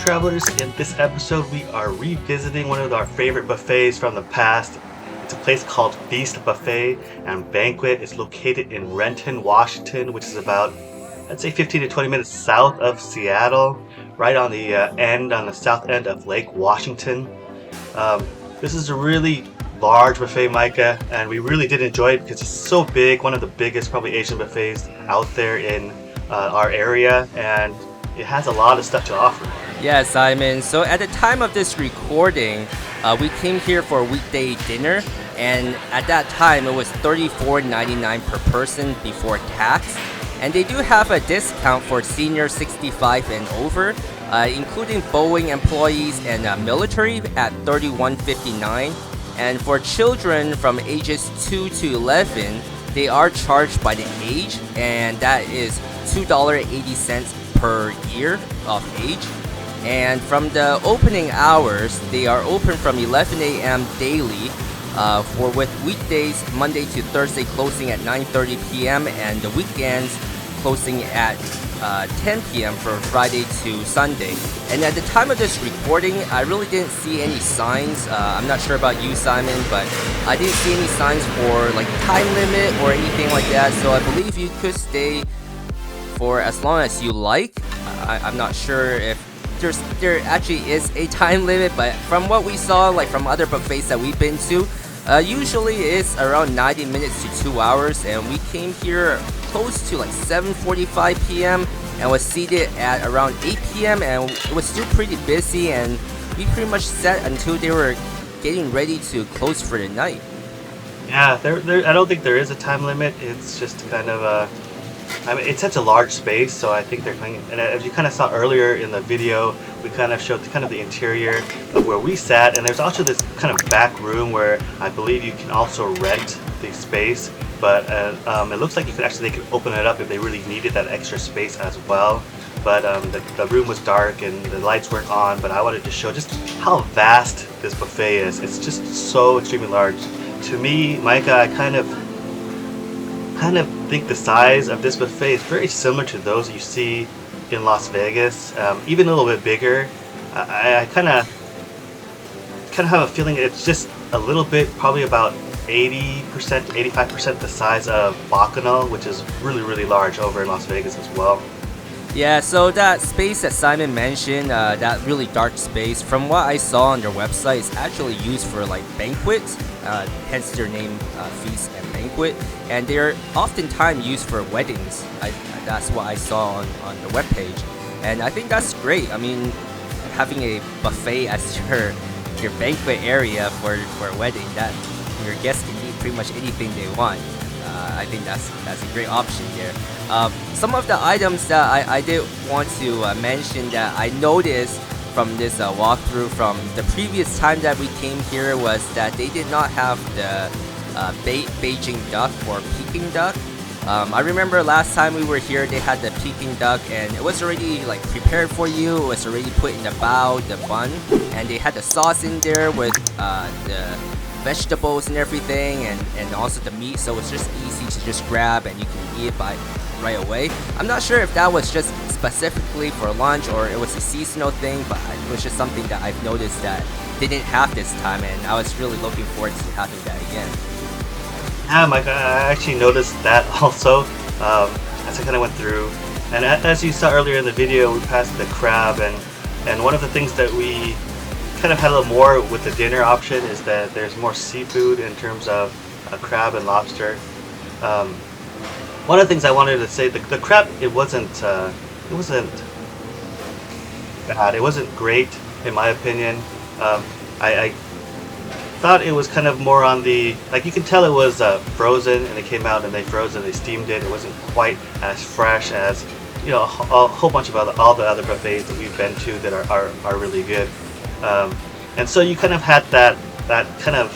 travelers, in this episode we are revisiting one of our favorite buffets from the past. It's a place called Feast Buffet and Banquet. It's located in Renton, Washington, which is about, I'd say 15 to 20 minutes south of Seattle, right on the on the south end of Lake Washington. This is a really large buffet, Micah, and we really did enjoy it because it's so big, one of the biggest probably Asian buffets out there in our area, and it has a lot of stuff to offer. Yeah, Simon. So at the time of this recording, we came here for a weekday dinner, and at that time it was $34.99 per person before tax. And they do have a discount for senior 65 and over, including Boeing employees and military at $31.59. And for children from ages 2 to 11, they are charged by the age, and that is $2.80 per year of age. And from the opening hours, they are open from 11 a.m. daily, for with weekdays Monday to Thursday closing at 9:30 p.m. and the weekends closing at 10 p.m. for Friday to Sunday. And at the time of this recording, I really didn't see any signs. I'm not sure about you, Simon, but I didn't see any signs for like time limit or anything like that. So I believe you could stay for as long as you like. I'm not sure if there actually is a time limit, but from what we saw, like from other buffets that we've been to, usually it's around 90 minutes to 2 hours, and we came here close to like 7:45 p.m. and was seated at around 8 p.m. and it was still pretty busy, and we pretty much sat until they were getting ready to close for the night. Yeah, I don't think there is a time limit. It's just kind of I mean, it's such a large space, so I think they're playing. And as you kind of saw earlier in the video, we kind of showed kind of the interior of where we sat, and there's also this kind of back room where I believe you can also rent the space. But it looks like they could open it up if they really needed that extra space as well. But the room was dark and the lights weren't on. But I wanted to show just how vast this buffet is. It's just so extremely large. To me, Micah, I kind of think the size of this buffet is very similar to those you see in Las Vegas, even a little bit bigger. I kind of have a feeling it's just a little bit, probably about 80%, 85% the size of Bacchanal, which is really, really large over in Las Vegas as well. Yeah, so that space that Simon mentioned, that really dark space, from what I saw on their website, is actually used for like banquets, hence their name, Feast and Banquet, and they're oftentimes used for weddings. That's what I saw on the webpage, and I think that's great. I mean, having a buffet as your banquet area for a wedding, that your guests can eat pretty much anything they want. I think that's a great option there. Some of the items that I did want to mention that I noticed from this walkthrough from the previous time that we came here was that they did not have the Beijing duck or Peking duck. I remember last time we were here, they had the Peking duck, and it was already like prepared for you. It was already put in the bao, the bun, and they had the sauce in there with the vegetables and everything, and also the meat, so it's just easy to just grab and you can eat it right away. I'm not sure if that was just specifically for lunch or it was a seasonal thing, but it was just something that I've noticed that they didn't have this time, and I was really looking forward to having that again. Yeah, Mike, I actually noticed that also as I kind of went through. And as you saw earlier in the video, we passed the crab, and one of the things that we kind of had a little more with the dinner option is that there's more seafood in terms of crab and lobster. One of the things I wanted to say, the crab, it wasn't bad. It wasn't great in my opinion. I thought it was kind of more on the, like, you can tell it was frozen, and it came out and they froze it, they steamed it. It wasn't quite as fresh as, you know, a whole bunch of all the other buffets that we've been to that are really good. And so you kind of had that kind of,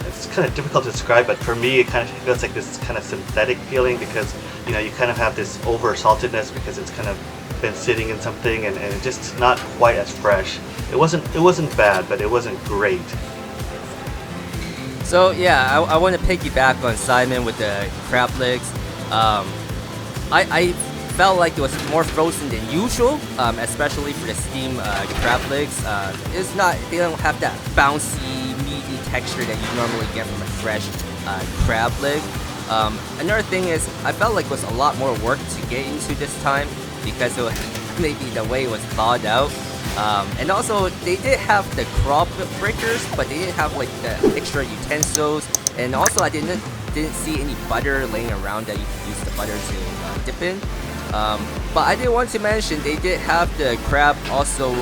it's kind of difficult to describe, but for me it kind of feels like this kind of synthetic feeling, because you know you kind of have this over saltedness because it's kind of been sitting in something, and it's just not quite as fresh. It wasn't bad, but it wasn't great. So yeah, I want to piggyback on Simon with the crab legs. I felt like it was more frozen than usual, especially for the steamed crab legs. They don't have that bouncy, meaty texture that you normally get from a fresh crab leg. Another thing is, I felt like it was a lot more work to get into this time because it was maybe the way it was thawed out. And also, they did have the craw breakers, but they didn't have like the extra utensils. And also, I didn't see any butter laying around that you could use the butter to dip in. But I did want to mention they did have the crab also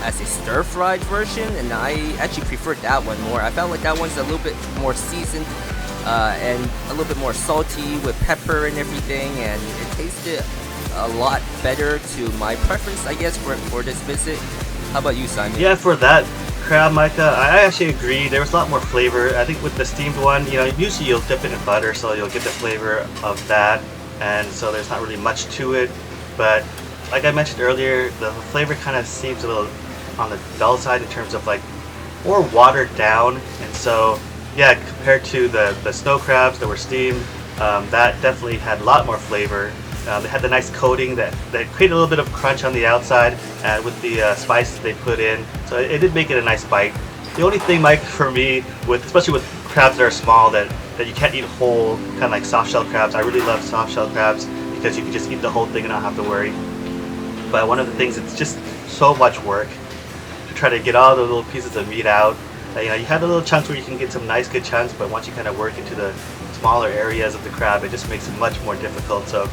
as a stir-fried version, and I actually preferred that one more. I felt like that one's a little bit more seasoned and a little bit more salty with pepper and everything, and it tasted a lot better to my preference, I guess, for this visit. How about you, Simon? Yeah, for that crab, Micah, I actually agree. There was a lot more flavor. I think with the steamed one, usually you'll dip it in butter, so you'll get the flavor of that, and so there's not really much to it. But like I mentioned earlier, the flavor kind of seems a little on the dull side in terms of like more watered down, and so yeah, compared to the snow crabs that were steamed, that definitely had a lot more flavor. They had the nice coating that created a little bit of crunch on the outside with the spices they put in, so it did make it a nice bite. The only thing, Mike, for me, especially with crabs that are small that you can't eat whole, kind of like soft shell crabs. I really love soft shell crabs because you can just eat the whole thing and not have to worry. But one of the things, it's just so much work to try to get all the little pieces of meat out. You have the little chunks where you can get some nice good chunks, but once you kind of work into the smaller areas of the crab, it just makes it much more difficult. So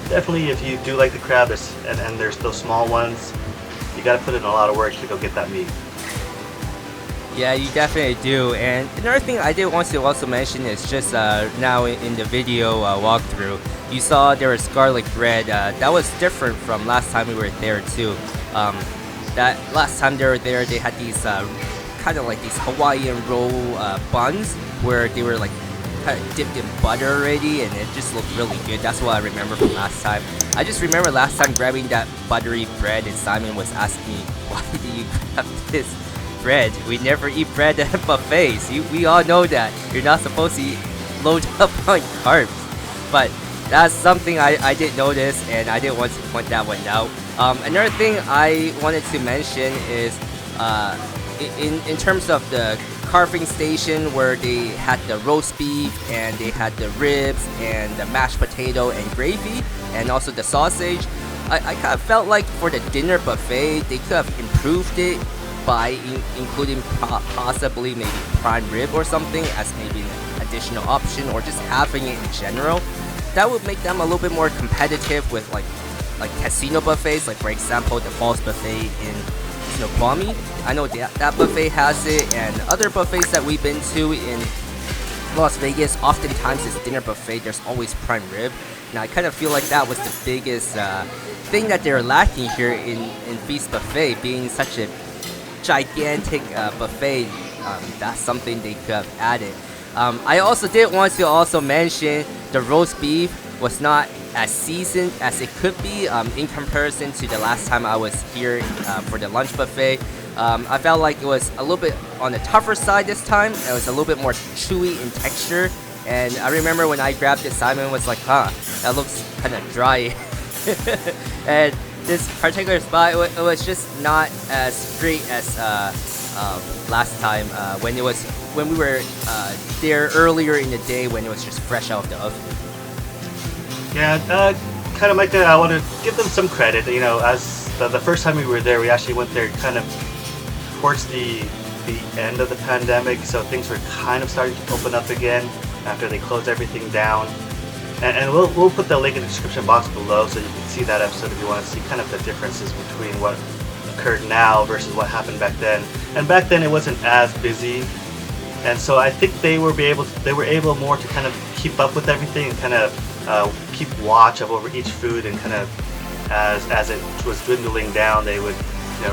definitely, if you do like the crab, and there's those small ones, you got to put in a lot of work to go get that meat. Yeah, you definitely do. And another thing I did want to also mention is just now in the video walkthrough, you saw there was garlic bread. That was different from last time we were there too. That last time they were there, they had these kind of like these Hawaiian roll buns where they were like kind of dipped in butter already, and it just looked really good. That's what I remember from last time. I just remember last time grabbing that buttery bread, and Simon was asking me, why do you grab this bread? We never eat bread at buffets. We all know that. You're not supposed to load up on carbs. But that's something I did notice, and I did want to point that one out. Another thing I wanted to mention is in terms of the carving station where they had the roast beef and they had the ribs and the mashed potato and gravy and also the sausage. I kind of felt like for the dinner buffet they could have improved it by including possibly maybe prime rib or something as maybe an additional option, or just having it in general. That would make them a little bit more competitive with like casino buffets, like for example the Falls buffet in Snoqualmie. I know that buffet has it, and other buffets that we've been to in Las Vegas, oftentimes it's dinner buffet, there's always prime rib. And I kind of feel like that was the biggest thing that they're lacking here in Feast Buffet, being such a gigantic buffet. That's something they could have added. I also did want to also mention the roast beef was not as seasoned as it could be in comparison to the last time I was here for the lunch buffet. I felt like it was a little bit on the tougher side this time. It was a little bit more chewy in texture, and I remember when I grabbed it, Simon was like, that looks kind of dry. And this particular spot, it was just not as great as last time when we were there earlier in the day when it was just fresh out of the oven. Yeah, kind of like that. I want to give them some credit. As the first time we were there, we actually went there kind of towards the end of the pandemic, so things were kind of starting to open up again after they closed everything down. And we'll put the link in the description box below so you can see that episode if you want to see kind of the differences between what occurred now versus what happened back then. And back then it wasn't as busy, and so I think they were able more to kind of keep up with everything and kind of keep watch of over each food, and kind of as it was dwindling down, they would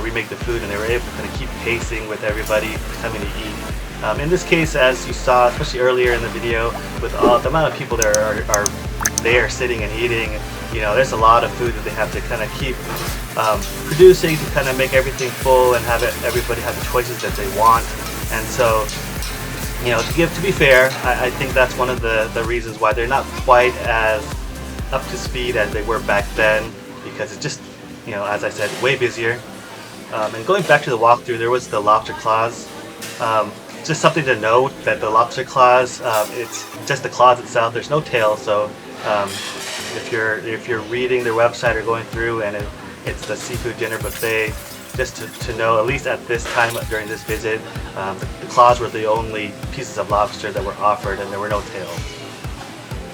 remake the food, and they were able to kind of keep pacing with everybody coming to eat. In this case, as you saw, especially earlier in the video, with the amount of people that are there sitting and eating, there's a lot of food that they have to kind of keep producing to kind of make everything full and have everybody have the choices that they want. And so, to be fair, I think that's one of the reasons why they're not quite as up to speed as they were back then. because it's just, as I said, way busier. And going back to the walkthrough, there was the lobster claws. Just something to note that the lobster claws, it's just the claws itself. There's no tail, so if you're reading their website or going through and it's the seafood dinner buffet, just to know, at least at this time during this visit, the claws were the only pieces of lobster that were offered, and there were no tails.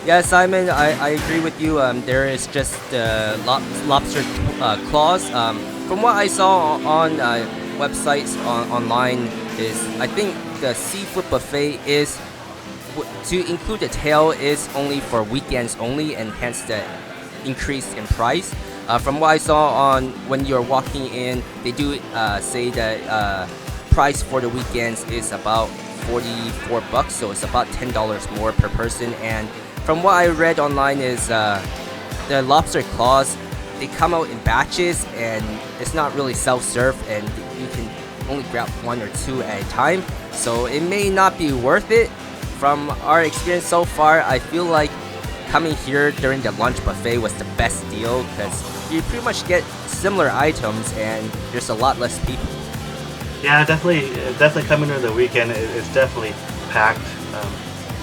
Yeah, Simon, I agree with you. There is just lobster claws. From what I saw on websites online, is I think the seafood buffet is to include the tail is only for weekends only, and hence the increase in price. From what I saw on when you're walking in, they do say that price for the weekends is about $44, so it's about $10 more per person. And from what I read online is the lobster claws, they come out in batches and it's not really self-serve, and you can only grab one or two at a time, so it may not be worth it. From our experience so far, I feel like coming here during the lunch buffet was the best deal because you pretty much get similar items and there's a lot less people. Yeah, definitely coming during the weekend, it's definitely packed.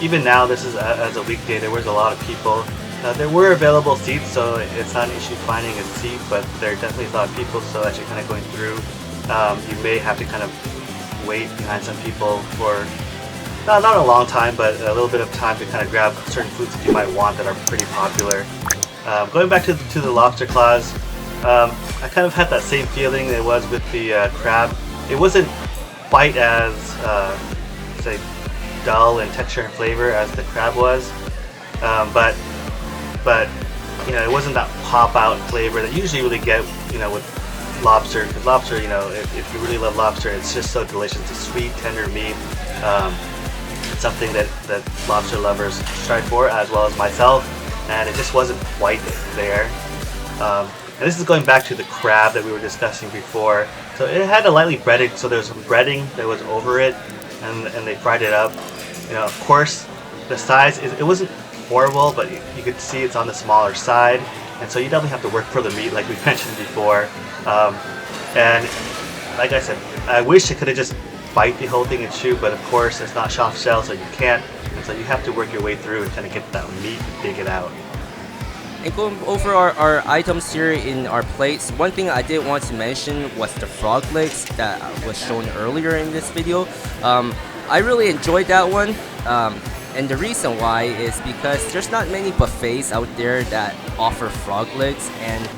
Even now, this is as a weekday, there was a lot of people. There were available seats, so it's not an issue finding a seat, but there definitely a lot of people, so as you're kind of going through, you may have to kind of wait behind some people for not a long time, but a little bit of time to kind of grab certain foods that you might want that are pretty popular. Going back to the lobster claws, I kind of had that same feeling it was with the crab. It wasn't quite as, say, dull in texture and flavor as the crab was, but it wasn't that pop out flavor that you usually really get with lobster, because lobster, if you really love lobster, it's just so delicious. It's sweet, tender meat. It's something that lobster lovers strive for, as well as myself, and it just wasn't quite there. And this is going back to the crab that we were discussing before. So it had a lightly breaded, so there was some breading that was over it, and they fried it up. Of course, the size, it wasn't horrible, but you could see it's on the smaller side, and so you definitely have to work for the meat, like we mentioned before. And like I said, I wish I could have just bite the whole thing and chew, but of course it's not soft shell, so you can't, and so you have to work your way through and kind of get that meat and dig it out. And going over our items here in our plates, one thing I did want to mention was the frog legs that was shown earlier in this video. I really enjoyed that one. And the reason why is because there's not many buffets out there that offer frog legs, and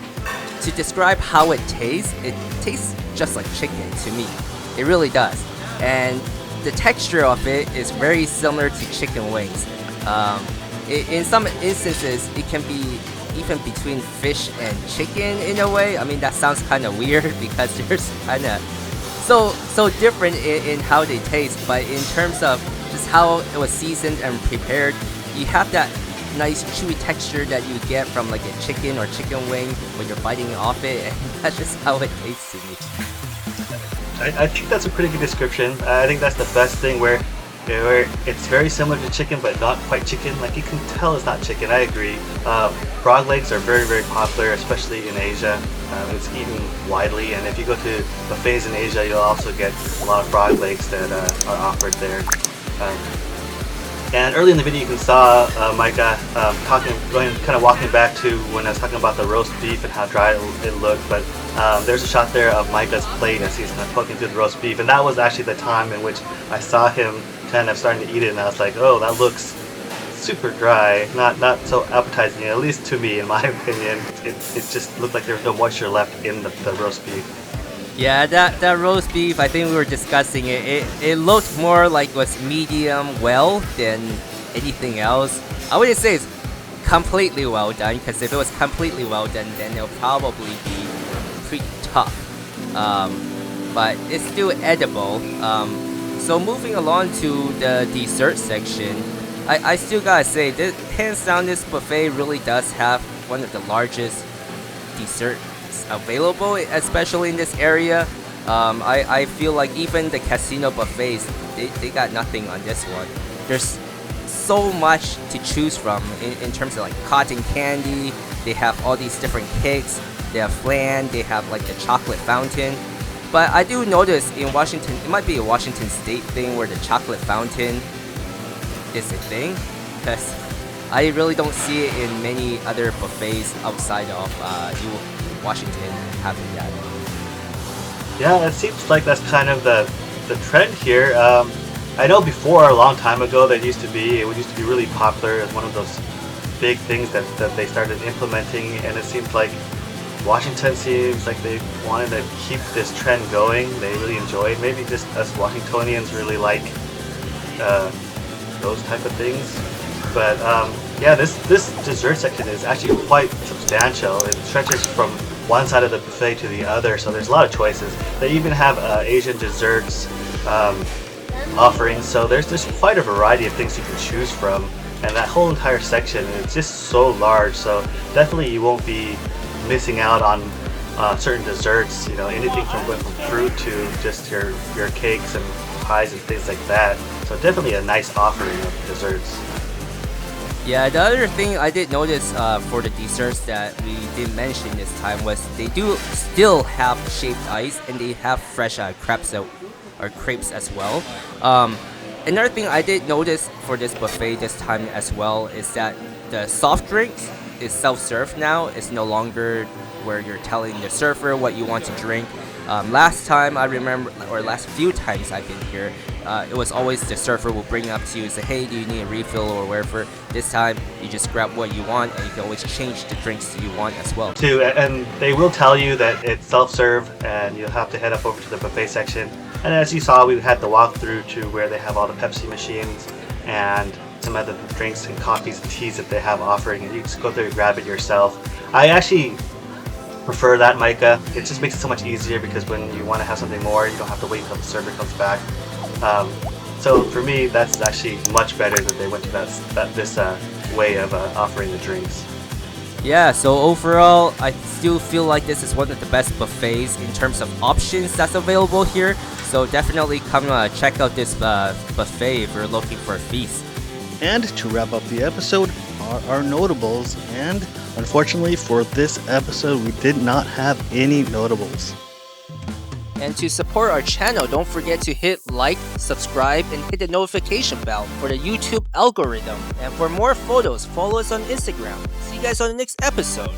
to describe how it tastes just like chicken to me. It really does. And the texture of it is very similar to chicken wings. In some instances, it can be even between fish and chicken in a way. I mean, that sounds kind of weird because there's kind of so different in how they taste, but in terms of just how it was seasoned and prepared, you have that nice chewy texture that you get from like a chicken or chicken wing when you're biting off it, and that's just how it tastes to me. I think that's a pretty good description. I think that's the best thing where it's very similar to chicken but not quite chicken. Like you can tell it's not chicken. I agree. Frog legs are very, very popular, especially in Asia. It's eaten widely, and if you go to buffets in Asia, you'll also get a lot of frog legs that are offered there. And early in the video, you can saw Micah walking back to when I was talking about the roast beef and how dry it looked. But there's a shot there of Micah's plate as he's kind of poking through the roast beef, and that was actually the time in which I saw him kind of starting to eat it, and I was like, oh, that looks super dry, not so appetizing, at least to me, in my opinion. It just looked like there was no moisture left in the roast beef. Yeah, that roast beef, I think we were discussing it. It looked more like it was medium well than anything else. I wouldn't say it's completely well done, because if it was completely well done, then it'll probably be pretty tough. But it's still edible. So moving along to the dessert section, I still gotta say, hands down, this buffet really does have one of the largest desserts available, especially in this area. I feel like even the casino buffets, they got nothing on this one. There's so much to choose from in terms of like cotton candy. They have all these different cakes. They have flan. They have like the chocolate fountain. But I do notice in Washington, it might be a Washington State thing where the chocolate fountain is a thing, because I really don't see it in many other buffets outside of Washington having that. Yeah, it seems like that's kind of the trend here. I know before, a long time ago, it used to be really popular as one of those big things that they started implementing, and it seems like Washington seems like they wanted to keep this trend going. They really enjoy it. Maybe just us Washingtonians really like those type of things. But yeah, this dessert section is actually quite substantial. It stretches from one side of the buffet to the other, so there's a lot of choices. They even have Asian desserts offerings, so there's quite a variety of things you can choose from. And that whole entire section is just so large, so definitely you won't be missing out on certain desserts. You know, anything from fruit to just your cakes and pies and things like that. So definitely a nice offering of desserts. Yeah, the other thing I did notice for the desserts that we didn't mention this time was they do still have shaved ice, and they have fresh crepes as well. Another thing I did notice for this buffet this time as well is that the soft drinks is self-serve now. It's no longer where you're telling the server what you want to drink. Last time I remember, or last few times I've been here, it was always the server will bring up to you and say, hey, do you need a refill or wherever. This time you just grab what you want, and you can always change the drinks you want as well. And they will tell you that it's self-serve, and you'll have to head up over to the buffet section. And as you saw, we had the walkthrough to where they have all the Pepsi machines and some other drinks and coffees and teas that they have offering, and you just go there and grab it yourself. I actually prefer that, Micah. It just makes it so much easier, because when you want to have something more, you don't have to wait until the server comes back. So for me, that's actually much better that they went to this way of offering the drinks. Yeah, so overall, I still feel like this is one of the best buffets in terms of options that's available here. So definitely come check out this buffet if you're looking for a feast. And to wrap up the episode are our notables, and unfortunately for this episode we did not have any notables. And to support our channel, don't forget to hit like, subscribe, and hit the notification bell for the YouTube algorithm. And for more photos, follow us on Instagram. See you guys on the next episode.